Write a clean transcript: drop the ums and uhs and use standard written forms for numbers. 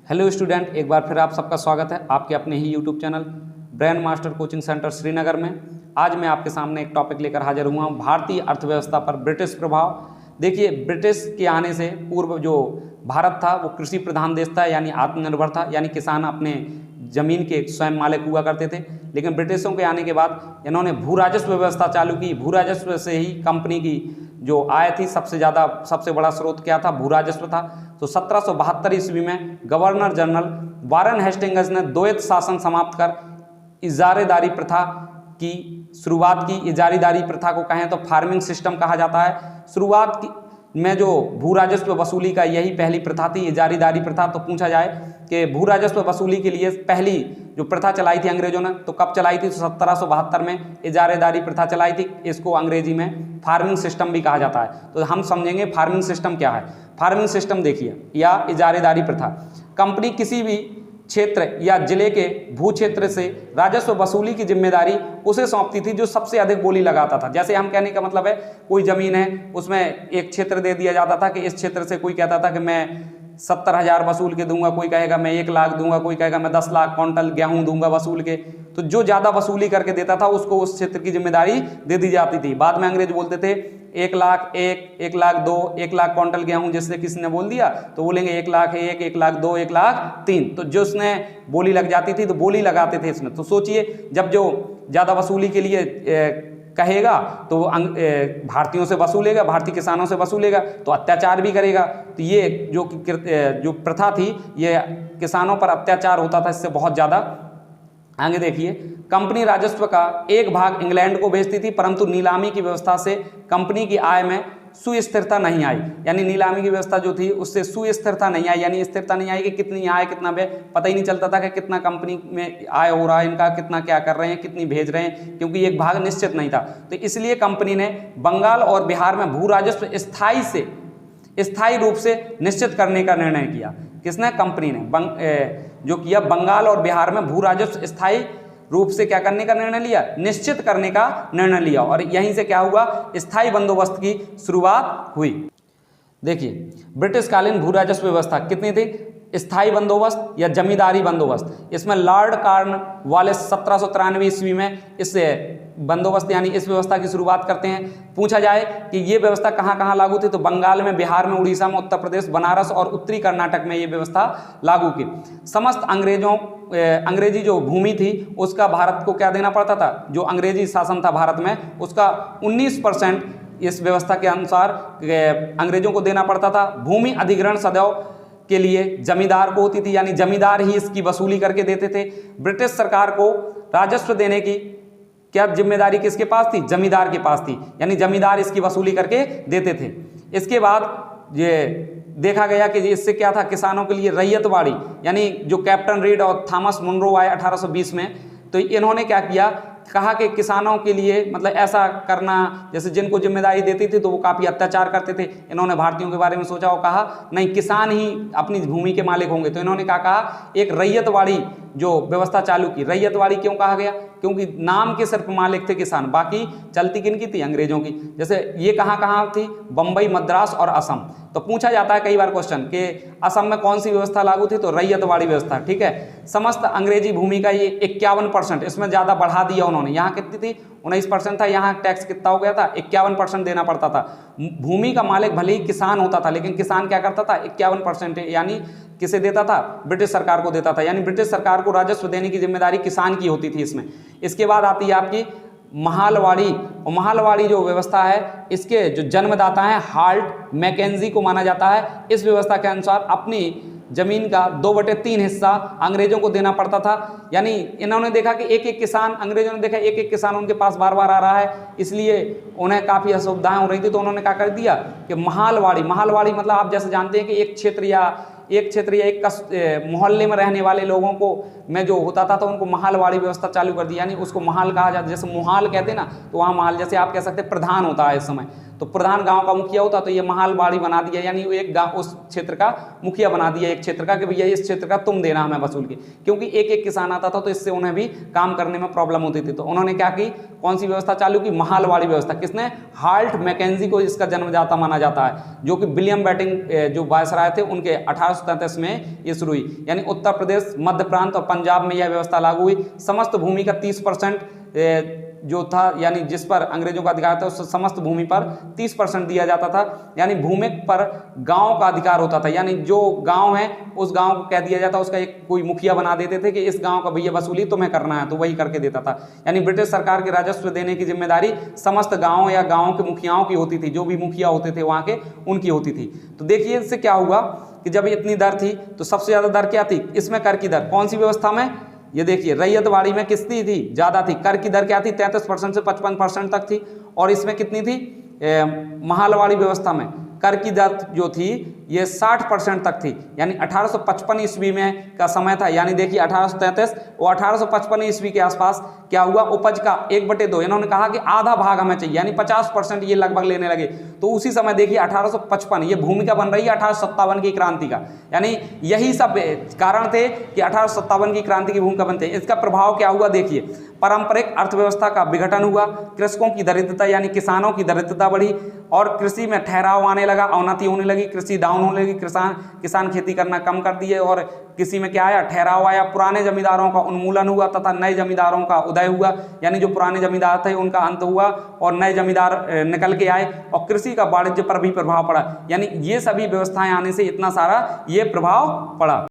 Hello student, एक बार फिर आप सबका स्वागत है आपके अपने ही YouTube channel brain master coaching centre Srinagar में। आज मैं आपके सामने एक टॉपिक लेकर हाजिर हुआ हूँ, भारतीय अर्थव्यवस्था पर ब्रिटिश प्रभाव। देखिए, ब्रिटिश के आने से पूर्व जो भारत था वो कृषि प्रधान देश था, यानी आत्मनिर्भर था, यानी किसान अपने ज़मीन के स्वयं मालिक हुआ करते थे। लेकिन ब्रिटिशों के आने के बाद इन्होंने भू राजस्व व्यवस्था चालू की। भू राजस्व से ही कंपनी की जो आय थी सबसे बड़ा स्रोत क्या था? भू राजस्व था। तो 1772 ईस्वी में गवर्नर जनरल वारेन हेस्टिंग्स ने द्वैत शासन समाप्त कर इजारेदारी प्रथा की शुरुआत की। इजारेदारी प्रथा को कहें तो फार्मिंग सिस्टम कहा जाता है। शुरुआत की में जो भू राजस्व वसूली का यही पहली प्रथा थी, इजारेदारी प्रथा। तो पूछा जाए कि भू राजस्व वसूली के लिए पहली जो प्रथा चलाई थी अंग्रेजों ने, तो कब चलाई थी? तो 1772 में इजारेदारी प्रथा चलाई थी। इसको अंग्रेजी में फार्मिंग सिस्टम भी कहा जाता है। तो हम समझेंगे फार्मिंग सिस्टम क्या है। फार्मिंग सिस्टम देखिए, या इजारेदारी प्रथा, कंपनी किसी भी क्षेत्र या जिले के भू क्षेत्र से राजस्व वसूली की जिम्मेदारी उसे सौंपती थी जो सबसे अधिक बोली लगाता था। जैसे हम कहने का मतलब है, कोई जमीन है, उसमें एक क्षेत्र दे दिया जाता था कि इस क्षेत्र से कोई कहता था कि मैं 70,000 वसूल के दूंगा, कोई कहेगा मैं 1 लाख दूंगा, कोई कहेगा मैं 10 लाख क्विंटल गेहूं दूंगा वसूल के। तो जो ज़्यादा वसूली करके देता था उसको उस क्षेत्र की जिम्मेदारी दे दी जाती थी। बाद में अंग्रेज बोलते थे 1 लाख 1, 1 लाख 2, 1 लाख क्विंटल गेहूं जिससे किसी ने बोल दिया तो बोलेंगे 1 लाख 1, 1 लाख 2, 1 लाख 3। तो जो उसने बोली लग जाती थी तो बोली लगाते थे इसमें। तो सोचिए, जब जो ज़्यादा वसूली के लिए कहेगा तो भारतीयों से वसूलेगा, भारतीय किसानों से वसूलेगा, तो अत्याचार भी करेगा। तो ये जो प्रथा थी, ये किसानों पर अत्याचार होता था इससे बहुत ज़्यादा। आगे देखिए, कंपनी राजस्व का एक भाग इंग्लैंड को भेजती थी, परंतु नीलामी की व्यवस्था से कंपनी की आय में सुस्थिरता नहीं आई। यानी नीलामी की व्यवस्था जो थी उससे सुस्थिरता नहीं आई, यानी स्थिरता नहीं आई कि कितनी आय कितना व्यय, पता ही नहीं चलता था कि कितना कंपनी में आय हो रहा है, इनका कितना क्या कर रहे हैं, कितनी भेज रहे हैं, क्योंकि एक भाग निश्चित नहीं था। तो इसलिए कंपनी ने बंगाल और बिहार में भू राजस्व स्थायी रूप से निश्चित करने का निर्णय किया। किसने? कंपनी ने जो किया, बंगाल और बिहार में भू राजस्व स्थायी रूप से क्या करने का निर्णय लिया? निश्चित करने का निर्णय लिया। और यहीं से क्या हुआ? स्थायी बंदोबस्त की शुरुआत हुई। देखिए, ब्रिटिश कालीन भू राजस्व व्यवस्था कितनी थी? स्थायी बंदोबस्त या जमींदारी बंदोबस्त, इसमें लॉर्ड कॉर्नवालिस 1793 ईस्वी में इस बंदोबस्त यानी इस व्यवस्था की शुरुआत करते हैं। पूछा जाए कि ये व्यवस्था कहाँ कहाँ लागू थी, तो बंगाल में, बिहार में, उड़ीसा में, उत्तर प्रदेश, बनारस और उत्तरी कर्नाटक में ये व्यवस्था लागू की। समस्त अंग्रेजी जो भूमि थी उसका भारत को क्या देना पड़ता था? जो अंग्रेजी शासन था भारत में उसका 19% इस व्यवस्था के अनुसार अंग्रेजों को देना पड़ता था। भूमि अधिग्रहण सदैव के लिए जमींदार को होती थी, यानी जमींदार ही इसकी वसूली करके देते थे। ब्रिटिश सरकार को राजस्व देने की क्या जिम्मेदारी किसके पास थी? जमींदार के पास थी, यानी जमींदार इसकी वसूली करके देते थे। इसके बाद ये देखा गया कि इससे क्या था? किसानों के लिए रैयतवाड़ी, यानी जो कैप्टन रीड और थॉमस मुनरो आए 1820 में, तो इन्होंने क्या किया? कहा कि किसानों के लिए मतलब ऐसा करना, जैसे जिनको जिम्मेदारी देती थी तो वो काफ़ी अत्याचार करते थे। इन्होंने भारतीयों के बारे में सोचा और कहा नहीं, किसान ही अपनी भूमि के मालिक होंगे। तो इन्होंने क्या कहा? एक रैयतवाड़ी जो व्यवस्था चालू की। रैयतवाड़ी क्यों कहा गया? क्योंकि नाम के सिर्फ मालिक थे किसान, बाकी चलती किनकी थी? अंग्रेजों की। जैसे ये कहाँ कहाँ थी? बम्बई, मद्रास और असम। तो पूछा जाता है कई बार क्वेश्चन कि असम में कौन सी व्यवस्था लागू थी? तो रैयतवाड़ी व्यवस्था। ठीक है, समस्त अंग्रेजी भूमि का ये 51%, इसमें ज़्यादा बढ़ा दिया उन्होंने। यहाँ कितनी थी? 19% था। यहाँ टैक्स कितना हो गया था? 51% देना पड़ता था। भूमि का मालिक भले ही किसान होता था, लेकिन किसान क्या करता था? 51%, यानी किसे देता था? ब्रिटिश सरकार को देता था। यानी ब्रिटिश सरकार को राजस्व देने की जिम्मेदारी किसान की होती थी इसमें। इसके बाद आती है आपकी महालवाड़ी। और महालवाड़ी जो व्यवस्था है, इसके जो जन्मदाता हैं हार्ट मैकेंजी को माना जाता है। इस व्यवस्था के अनुसार अपनी जमीन का 2/3 हिस्सा अंग्रेजों को देना पड़ता था। यानी इन्होंने देखा कि एक किसान, अंग्रेजों ने देखा एक किसान उनके पास बार बार आ रहा है, इसलिए उन्हें काफ़ी असुविधाएं हो रही थी। तो उन्होंने क्या कर दिया कि महालवाड़ी मतलब आप जैसे जानते हैं कि एक क्षेत्र या एक मोहल्ले में रहने वाले लोगों को में जो होता था तो उनको महालवाड़ी व्यवस्था चालू कर दी। यानी उसको महाल कहा जाता है। जैसे मोहाल कहते हैं ना, तो वहाँ महाल, जैसे आप कह सकते हैं प्रधान होता है इस समय, तो तो प्रधान गांव का मुखिया होता तो ये महालबाड़ी बना दिया, यानी एक गांव उस क्षेत्र का मुखिया बना दिया एक क्षेत्र का कि भैया इस क्षेत्र का तुम देना हमें वसूल के, क्योंकि एक एक किसान आता था तो इससे उन्हें भी काम करने में प्रॉब्लम होती थी। तो उन्होंने क्या की, कौन सी व्यवस्था चालू की, महालबाड़ी व्यवस्था। किसने, हाल्ट मैकेंजी को इसका जन्मदाता माना जाता है, जो कि विलियम बेटिंग जो वायसराय थे उनके 1833 में ये शुरू हुई। यानी उत्तर प्रदेश, मध्य प्रांत और पंजाब में यह व्यवस्था लागू हुई। समस्त भूमि का 30% जो था, यानी जिस पर अंग्रेजों का अधिकार था उस समस्त भूमि पर 30% दिया जाता था, यानी भूमि पर गांव का अधिकार होता था। यानी जो गांव है उस गांव को कह दिया जाता, उसका एक कोई मुखिया बना देते थे कि इस गांव का भैया वसूली तुम्हें करना है, तो वही करके देता था। यानी ब्रिटिश सरकार के राजस्व देने की जिम्मेदारी समस्त गाँव या गाँव के मुखियाओं की होती थी, जो भी मुखिया होते थे वहाँ के उनकी होती थी। तो देखिए इससे क्या हुआ कि जब इतनी दर थी तो सबसे ज़्यादा दर क्या थी, इसमें कर की दर कौन सी व्यवस्था में, ये देखिए रैयतवाड़ी में कितनी थी, ज़्यादा थी। कर की दर क्या थी, 33% से 55% तक थी। और इसमें कितनी थी, महालवाड़ी व्यवस्था में कर की दर जो थी ये 60% तक थी। यानी 1855 ईस्वी में का समय था, यानी देखिए 1833 और 1855 ईस्वी के आसपास क्या हुआ, उपज का 1/2 इन्होंने कहा कि आधा भाग हमें चाहिए, यानी 50% ये लगभग लेने लगे। तो उसी समय देखिए 1855 ये भूमिका बन रही है 1857 की क्रांति का, यानी यही सब कारण थे कि 1857 की क्रांति की भूमिका बनते। इसका प्रभाव क्या हुआ, देखिए पारंपरिक अर्थव्यवस्था का विघटन हुआ, कृषकों की दरिद्रता यानी किसानों की दरिद्रता बढ़ी और कृषि में ठहराव आने लगा, अवनति होने लगी, कृषि डाउन होने लगी, किसान खेती करना कम कर दिए और किसी में क्या आया, ठहराव आया। पुराने जमींदारों का उन्मूलन हुआ तथा नए जमींदारों का उदय हुआ, यानी जो पुराने जमींदार थे उनका अंत हुआ और नए जमींदार निकल के आए और कृषि का वाणिज्य पर भी प्रभाव पड़ा। यानी ये सभी व्यवस्थाएं आने से इतना सारा ये प्रभाव पड़ा।